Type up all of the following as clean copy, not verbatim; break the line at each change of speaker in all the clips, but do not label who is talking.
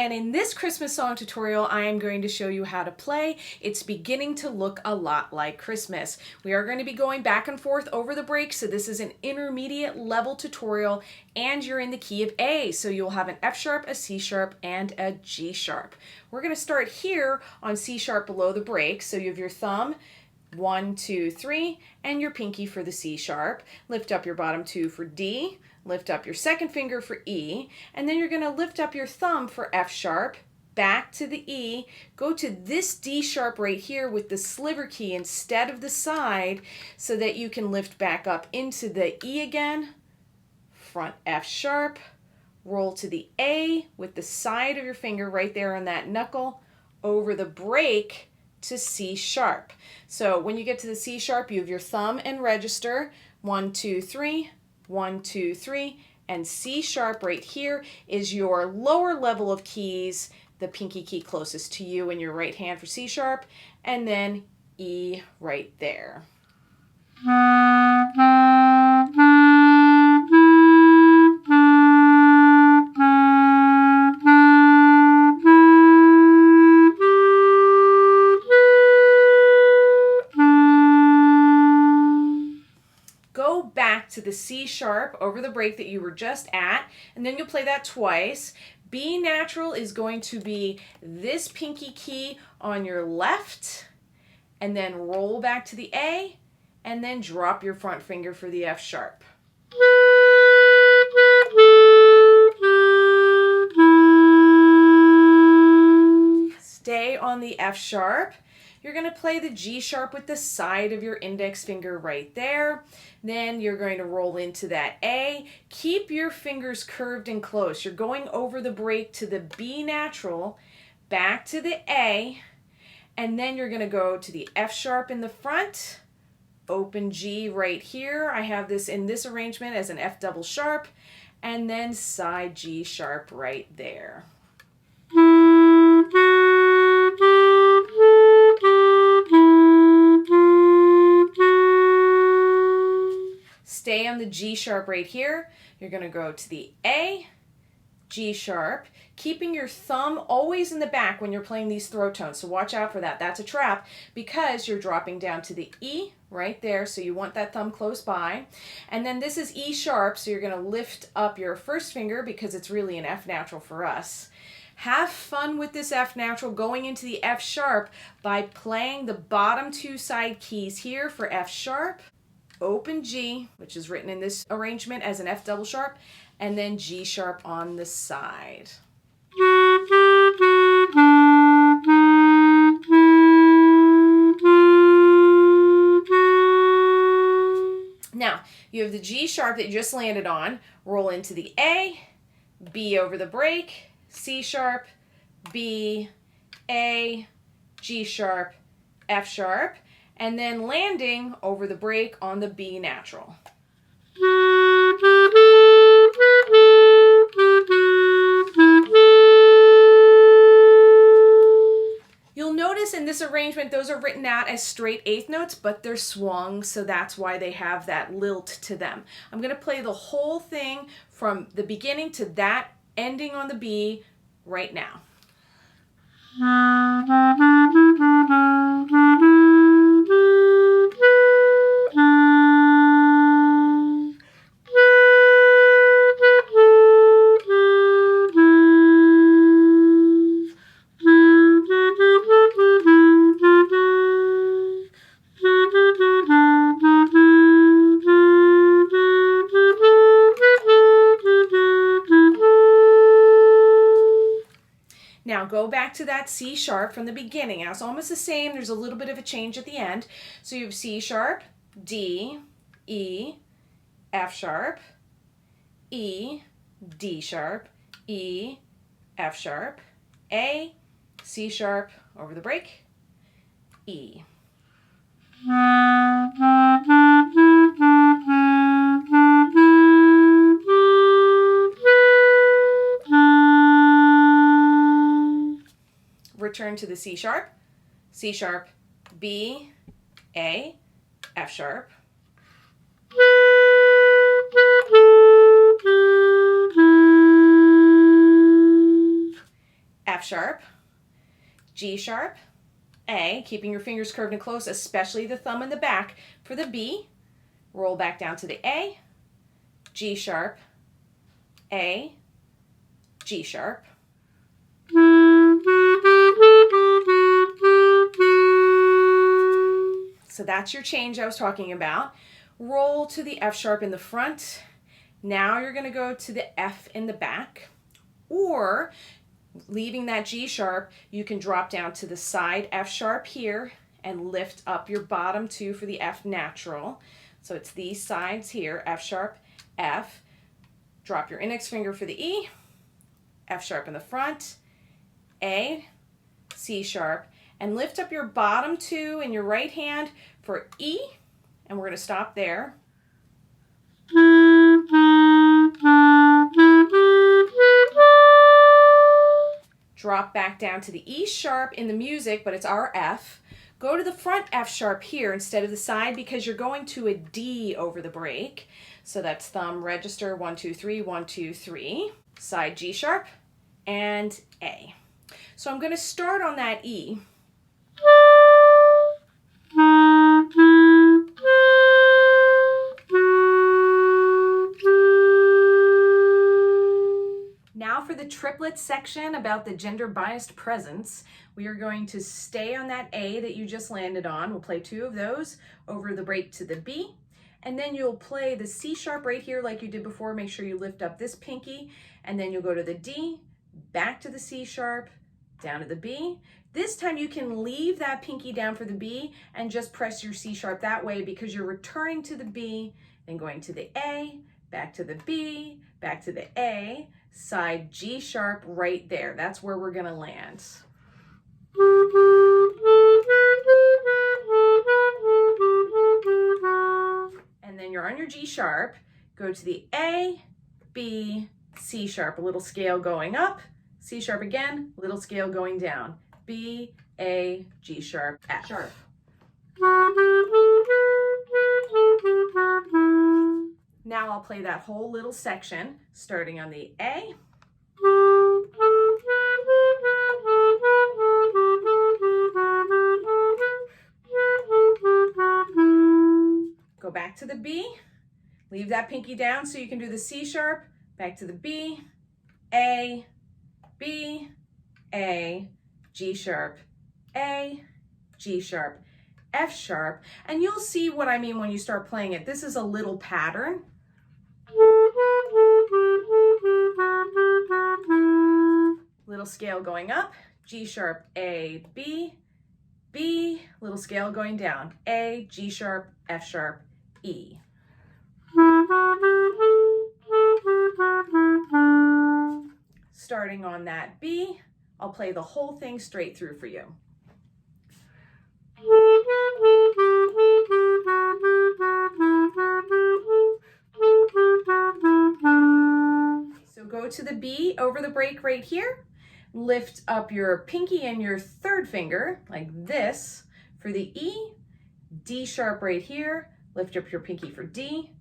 and in this Christmas song tutorial I am going to show you how to play It's Beginning to Look a Lot Like Christmas. We are going to be going back and forth over the break, so this is an intermediate level tutorial and you're in the key of A, so you'll have an F sharp, a C sharp, and a G sharp. We're going to start here on C sharp below the break, so you have your thumb 1, 2, 3, and your pinky for the C sharp. Lift up your bottom two for D, lift up your second finger for E, and then you're going to lift up your thumb for F sharp, back to the E, go to this D sharp right here with the sliver key instead of the side so that you can lift back up into the E again, front F sharp, roll to the A with the side of your finger right there on that knuckle, over the break to C sharp. So when you get to the C sharp, you have your thumb and register, 1, 2, 3, 1, 2, 3, and C sharp right here is your lower level of keys, the pinky key closest to you in your right hand for C sharp, and then E right there. Go back to the C sharp over the break that you were just at, and then you'll play that twice. B natural is going to be this pinky key on your left, and then roll back to the A, and then drop your front finger for the F sharp. Stay on the F sharp. You're going to play the G sharp with the side of your index finger right there. Then you're going to roll into that A. Keep your fingers curved and close. You're going over the break to the B natural, back to the A, and then you're going to go to the F sharp in the front, open G right here. I have this in this arrangement as an F double sharp, and then side G sharp right there. Stay on the G sharp right here. You're going to go to the A, G sharp, keeping your thumb always in the back when you're playing these throat tones. So watch out for that. That's a trap because you're dropping down to the E right there. So you want that thumb close by. And then this is E sharp. So you're going to lift up your first finger because it's really an F natural for us. Have fun with this F natural going into the F sharp by playing the bottom two side keys here for F sharp, open G, which is written in this arrangement as an F double sharp, and then G sharp on the side. Now, you have the G sharp that you just landed on, roll into the A, B over the break, C sharp, B, A, G sharp, F sharp, and then landing over the break on the B natural. You'll notice in this arrangement those are written out as straight eighth notes, but they're swung, so that's why they have that lilt to them. I'm going to play the whole thing from the beginning to that ending on the B right now. Now go back to that C sharp from the beginning. Now it's almost the same. There's a little bit of a change at the end. So you have C sharp, D, E, F sharp, E, D sharp, E, F sharp, A, C sharp, over the break, E. Return to the C sharp, B, A, F sharp, F sharp, G sharp, A, keeping your fingers curved and close, especially the thumb and the back for the B. Roll back down to the A, G sharp, A, G sharp. So that's your change I was talking about. Roll to the F sharp in the front. Now you're going to go to the F in the back. Or, leaving that G sharp, you can drop down to the side F sharp here and lift up your bottom two for the F natural. So it's these sides here, F sharp, F. Drop your index finger for the E, F sharp in the front, A, C sharp, and lift up your bottom two in your right hand for E, and we're going to stop there. Drop back down to the E sharp in the music, but it's our F. Go to the front F sharp here instead of the side because you're going to a D over the break. So that's thumb register 1, 2, 3, 1, 2, 3. Side G sharp and A. So I'm going to start on that E. Now for the triplet section about the gender-biased presence, we are going to stay on that A that you just landed on. We'll play two of those over the break to the B, and then you'll play the C sharp right here like you did before. Make sure you lift up this pinky, and then you'll go to the D, back to the C sharp, down to the B. This time you can leave that pinky down for the B and just press your C sharp that way because you're returning to the B, then going to the A, back to the B, back to the A, side G sharp right there. That's where we're gonna land. And then you're on your G sharp, go to the A, B, C sharp, a little scale going up, C sharp again, little scale going down, B, A, G sharp, F. Sharp. Now I'll play that whole little section, starting on the A. Go back to the B, leave that pinky down so you can do the C sharp, back to the B, A, B, A, G sharp, A, G sharp, F sharp, and you'll see what I mean when you start playing it. This is a little pattern. Little scale going up, G sharp, A, B, B, little scale going down, A, G sharp, F sharp, E. Starting on that B, I'll play the whole thing straight through for you. So go to the B over the break right here. Lift up your pinky and your third finger like this for the E, D sharp right here. Lift up your pinky for D.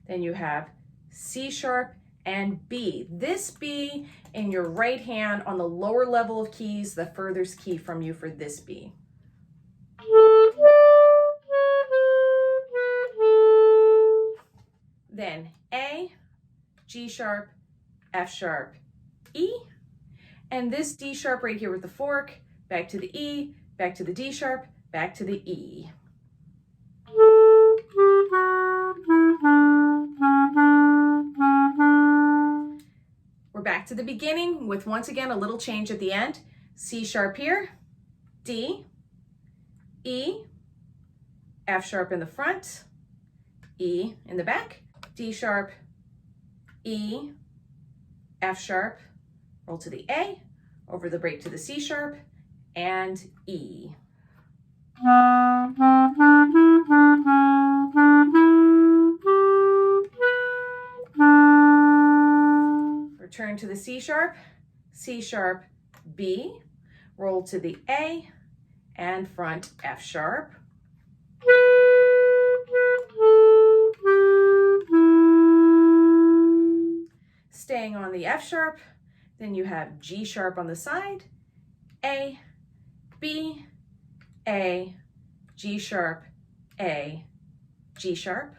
Then you have C sharp and B. This B in your right hand on the lower level of keys, the furthest key from you for this B. Then A, G sharp, F sharp, E, and this D sharp right here with the fork, back to the E, back to the D sharp, back to the E. We're back to the beginning with once again a little change at the end. C sharp here, D, E, F sharp in the front, E in the back, D sharp, E, F sharp, roll to the A, over the break to the C sharp, and E. Return to the C sharp, B, roll to the A, and front F sharp. Staying on the F sharp, then you have G sharp on the side, A, B, A, G sharp, A, G sharp.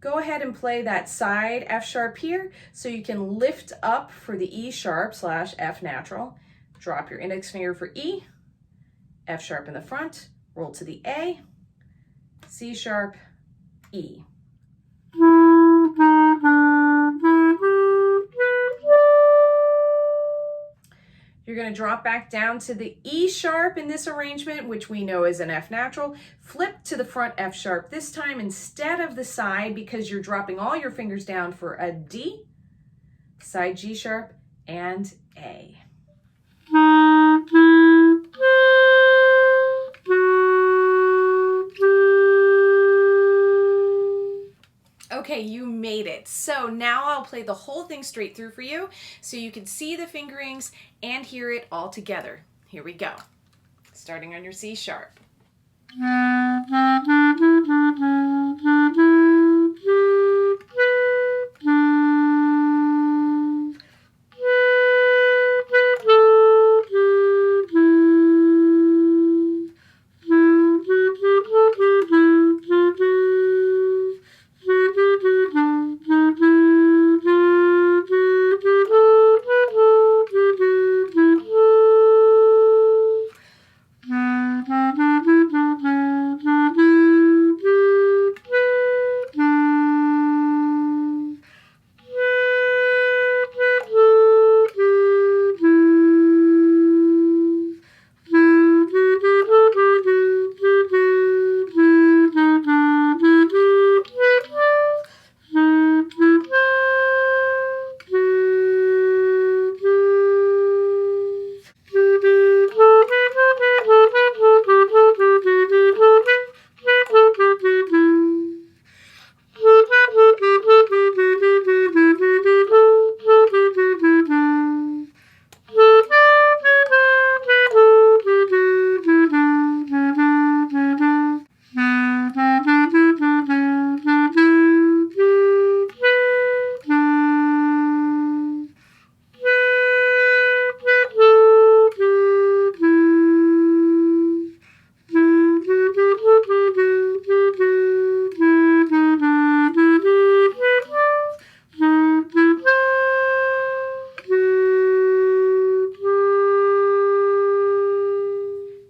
Go ahead and play that side F sharp here so you can lift up for the E sharp / F natural. Drop your index finger for E, F sharp in the front, roll to the A, C sharp, E. You're going to drop back down to the E sharp in this arrangement, which we know is an F natural. Flip to the front F sharp this time instead of the side because you're dropping all your fingers down for a D, side G sharp, and A. Okay, you made it. So now I'll play the whole thing straight through for you so you can see the fingerings and hear it all together. Here we go. Starting on your C sharp.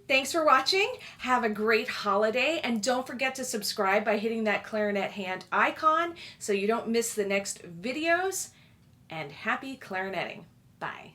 Thanks for watching. Have a great holiday, and don't forget to subscribe by hitting that clarinet hand icon so you don't miss the next videos, and happy clarinetting. Bye.